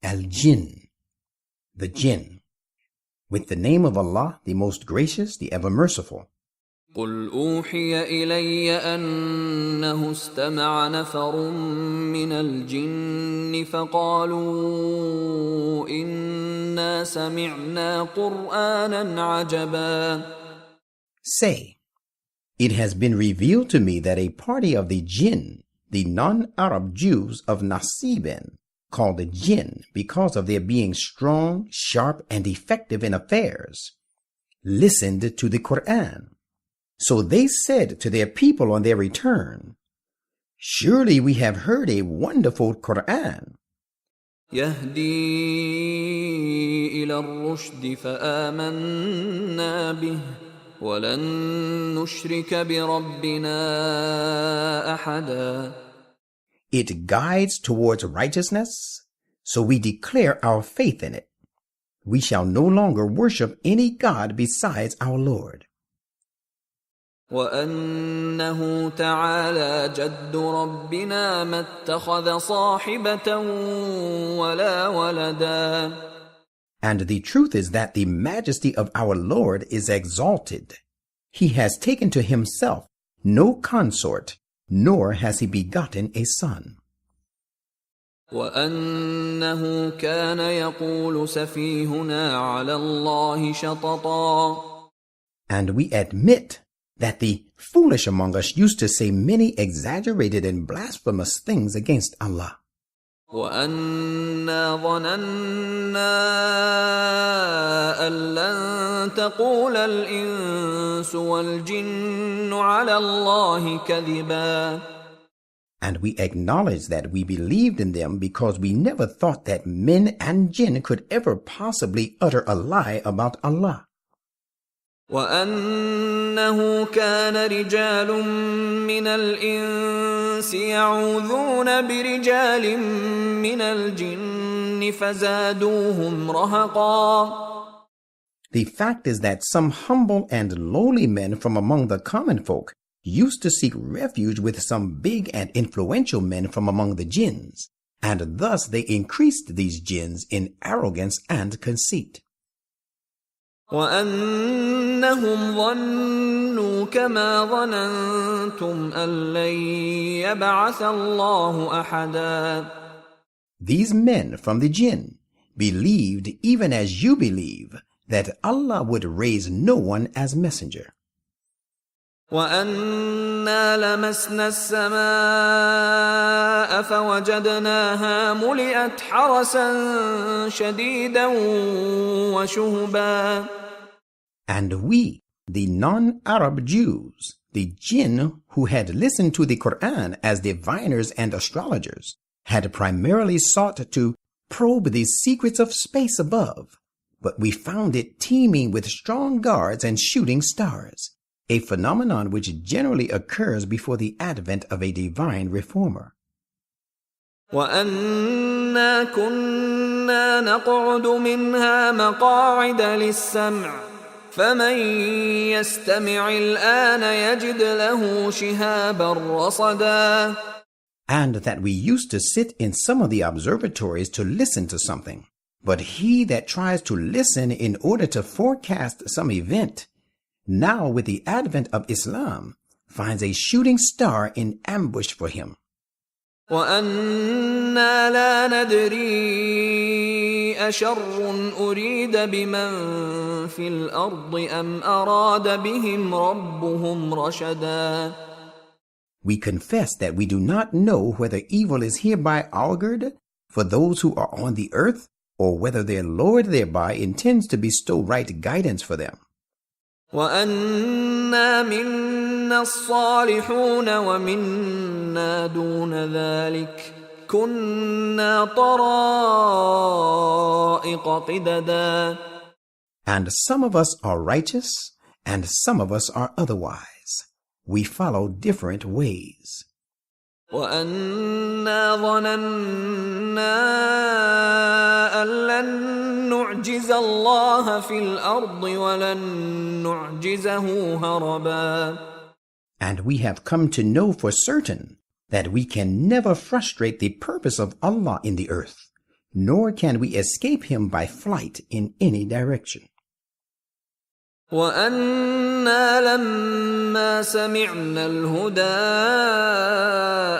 Al-Jinn, the Jinn, with the name of Allah, the most gracious, the ever merciful. قل أوحي إلي أنه استمع نفر من الجن فقالوا إنا سمعنا قرآنا عجبا. Say, it has been revealed to me that a party of the Jinn, the non-Arab Jews of Nasiban, called the Jinn because of their being strong, sharp, and effective in affairs, listened to the Quran. So they said to their people on their return, surely we have heard a wonderful Quran. يهدي إلى الرشد فآمنا به ولن نشرك بربنا أحدا. It guides towards righteousness, so we declare our faith in it. We shall no longer worship any God besides our Lord. وأنه تعالى جد ربنا ما اتخذ صاحبة ولا ولدا. And the truth is that the majesty of our Lord is exalted. He has taken to himself no consort, nor has he begotten a son. وأنه كان يقول سفيهنا على الله شططا. And we admit that the foolish among us used to say many exaggerated and blasphemous things against Allah. وَأَنَّا ظَنَنَّا أَن لَّن تَقُولَ الْإِنسُ وَالْجِنُّ عَلَى اللَّهِ كَذِبًا. And we acknowledge that we believed in them because we never thought that men and jinn could ever possibly utter a lie about Allah. وَأَنَّهُ كَانَ رِجَالٌ مِّنَ الْإِنسِ يَعُوذُونَ بِرِجَالٍ مِّنَ الْجِنِّ فَزَادُوهُمْ رَهَقًا. The fact is that some humble and lowly men from among the common folk used to seek refuge with some big and influential men from among the jinns, and thus they increased these jinns in arrogance and conceit. وَأَنَّهُمْ ظَنُّوا كَمَا ظَنَنْتُمْ أَن لَّن يَبْعَثَ اللَّهُ أَحَدًا. These men from the jinn believed, even as you believe, that Allah would raise no one as messenger. وَأَنَّا لَمَسْنَا السَّمَاءَ فَوَجَدْنَاهَا مُلِئَتْ حَرَسًا شَدِيدًا وَشُهُبًا. And we, the non-Arab Jews, the jinn who had listened to the Quran as diviners and astrologers, had primarily sought to probe the secrets of space above, but we found it teeming with strong guards and shooting stars, a phenomenon which generally occurs before the advent of a divine reformer. وَأَنَّا كُنَّا نَقْعُدُ مِنْهَا مَقَاعِدَ لِلسَّمْعِ فَمَنْ يَسْتَمِعِ الْآنَ يَجِدْ لَهُ شِهَابًا رَصَدًا. And that we used to sit in some of the observatories to listen to something, but he that tries to listen in order to forecast some event, now with the advent of Islam, finds a shooting star in ambush for him. وَأَنَّا لَا نَدْرِي أَشَرٌّ أُرِيدَ بِمَنْ فِي الْأَرْضِ أَمْ أَرَادَ بِهِمْ رَبُّهُمْ رَشَدًا. We confess that we do not know whether evil is hereby augured for those who are on the earth, or whether their Lord thereby intends to bestow right guidance for them. وَأَنَّا مِنَّا الصَّالِحُونَ وَمِنَّا دُونَ ذَلِكَ كُنَّا طَرَائِقَ قِدَدًا. And some of us are righteous, and some of us are otherwise. We follow different ways. وَأَنَّا ظَنَنَّا أَن لَّن نُّعْجِزَ اللَّهَ فِي الْأَرْضِ وَلَن نُّعْجِزَهُ هَرَبًا. And we have come to know for certain that we can never frustrate the purpose of Allah in the earth, nor can we escape him by flight in any direction. وَأَنَّا لَمَّا سَمِعْنَا الْهُدَىٰ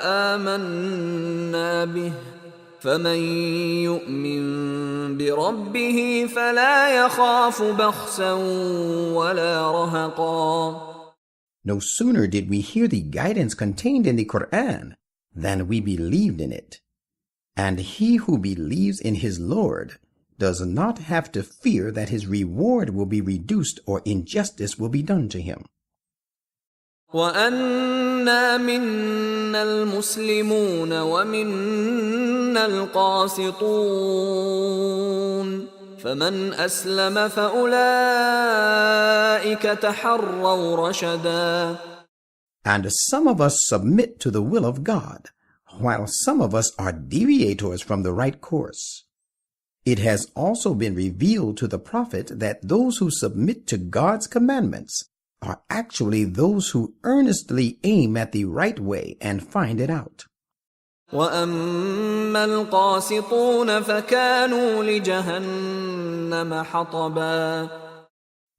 آمَنَّا بِهِ فَمَن يُؤْمِن بِرَبِّهِ فَلَا يَخَافُ بَخْسًا وَلَا رَهَقًا. No sooner did we hear the guidance contained in the Quran than we believed in it. And he who believes in his Lord does not have to fear that his reward will be reduced or injustice will be done to him. وَأَنَّا مِنَّا الْمُسْلِمُونَ وَمِنَّا الْقَاسِطُونَ فَمَنْ أَسْلَمَ فَأُولَئِكَ تَحَرَّوْا رَشَدًا. And some of us submit to the will of God, while some of us are deviators from the right course. It has also been revealed to the Prophet that those who submit to God's commandments are actually those who earnestly aim at the right way and find it out. وَأَمَّا الْقَاسِطُونَ فَكَانُوا لِجَهَنَّمَ حَطَبًا.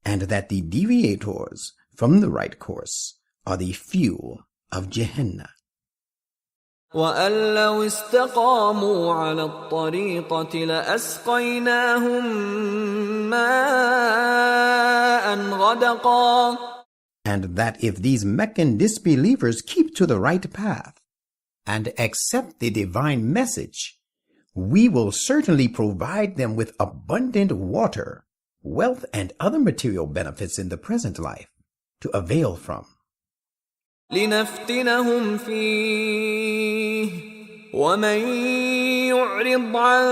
And that the deviators from the right course are the fuel of Gehenna. وَأَن لَّوْ اسْتَقَامُوا عَلَى الطَّرِيقَةِ لَأَسْقَيْنَاهُم مَّاءً غَدَقًا. And that if these Meccan disbelievers keep to the right path and accept the divine message, we will certainly provide them with abundant water, wealth, and other material benefits in the present life to avail from. لِنَفْتِنَهُمْ فِيهِ وَمَن يُعْرِضْ عَن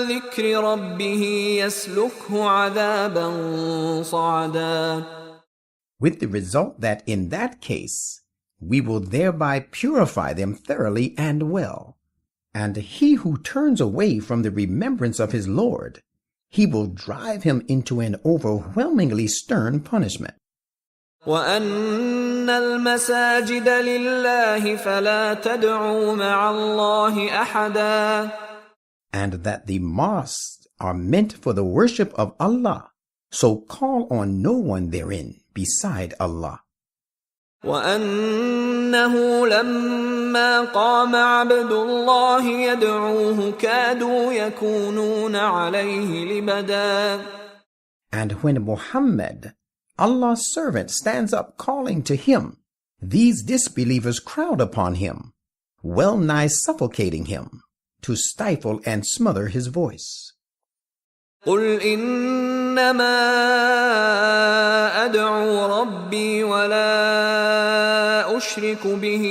ذِكْرِ رَبِّهِ يَسْلُكْهُ عَذَابًا صَعَدًا. With the result that in that case, we will thereby purify them thoroughly and well. And he who turns away from the remembrance of his Lord, he will drive him into an overwhelmingly stern punishment. وَأَنَّ الْمَسَاجِدَ لِلَّهِ فَلَا تَدْعُوا مَعَ اللَّهِ أَحَدًا. And that the mosques are meant for the worship of Allah, so call on no one therein beside Allah. وَأَنَّهُ لَمَّا قَامَ عَبْدُ اللَّهِ يَدْعُوهُ كَادُوا يَكُونُونَ عَلَيْهِ لِبَدًا. And when Muhammad, Allah's servant, stands up calling to him, these disbelievers crowd upon him, well nigh suffocating him, to stifle and smother his voice. قُلْ إِنَّمَا أَدْعُو رَبِّي وَلَا أُشْرِكُ بِهِ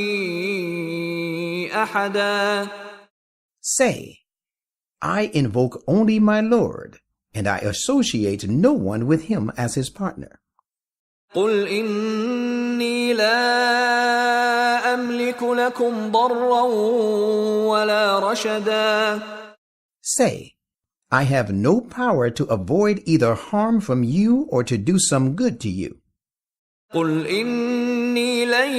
أَحَدًا. Say, I invoke only my Lord, and I associate no one with him as his partner. قُلْ إِنِّي لَا أَمْلِكُ لَكُمْ ضَرًّا وَلَا رَشَدًا. Say, I have no power to avoid either harm from you or to do some good to you. قُلْ إِنِّي لَن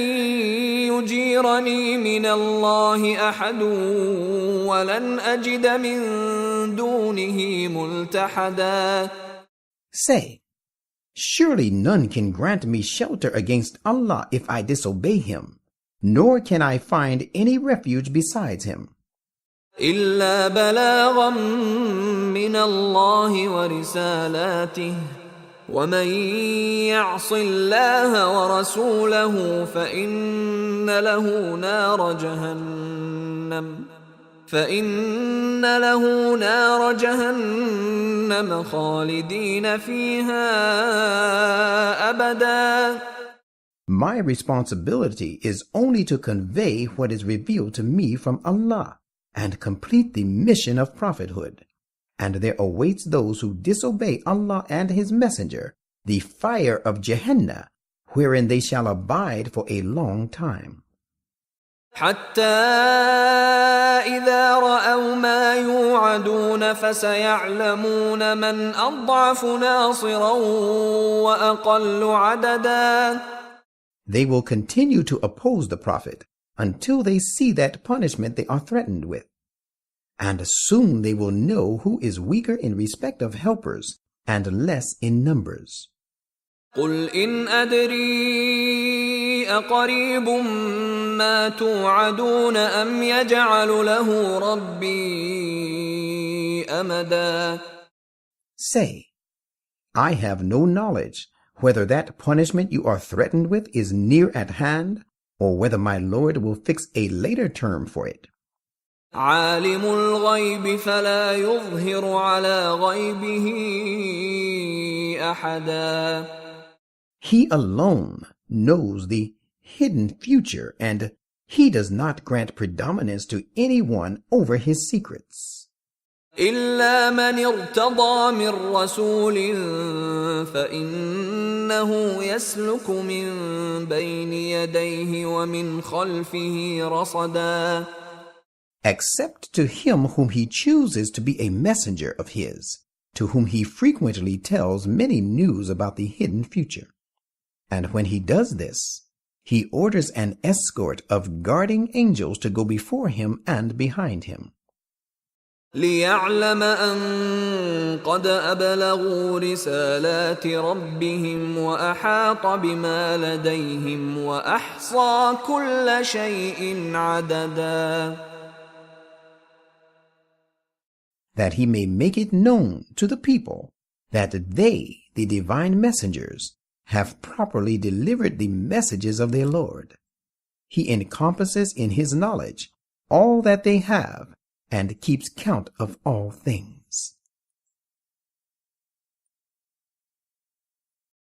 يُجِيرَنِي مِنَ اللَّهِ أَحَدٌ وَلَنْ أَجِدَ مِن دُونِهِ مُلْتَحَدًا. Say, surely none can grant me shelter against Allah if I disobey him, nor can I find any refuge besides him. إِلَّا بَلَاغًا مِّنَ اللَّهِ وَرِسَالَاتِهِ وَمَن يَعْصِ اللَّهَ وَرَسُولَهُ فَإِنَّ لَهُ نَارَ جَهَنَّمَ خَالِدِينَ فِيهَا أَبَدًا. My responsibility is only to convey what is revealed to me from Allah and complete the mission of prophethood. And there awaits those who disobey Allah and His Messenger the fire of Gehenna, wherein they shall abide for a long time. حتى إذا رأوا ما يوعدون فسيعلمون من أضعف ناصرا وأقل عددا. They will continue to oppose the Prophet until they see that punishment they are threatened with. and soon they will know who is weaker in respect of helpers and less in numbers. قل إن أدري أقريب ما توعدون أم يجعل له ربي أمدا. Say, I have no knowledge whether that punishment you are threatened with is near at hand, or whether my Lord will fix a later term for it. عالم الغيب فلا يظهر على غيبه أحدا. He alone knows the hidden future, and he does not grant predominance to anyone over his secrets. إلا من ارتضى من رسول فإنه يسلك من بين يديه ومن خلفه رصدا. Except to him whom he chooses to be a messenger of his, to whom he frequently tells many news about the hidden future. And when he does this, he orders an escort of guarding angels to go before him and behind him. ليعلم أن قد أبلغوا رسالات ربهم وأحاط بما لديهم وأحصى كل شيء عددا. That he may make it known to the people that they, the divine messengers, have properly delivered the messages of their Lord. He encompasses in his knowledge all that they have and keeps count of all things.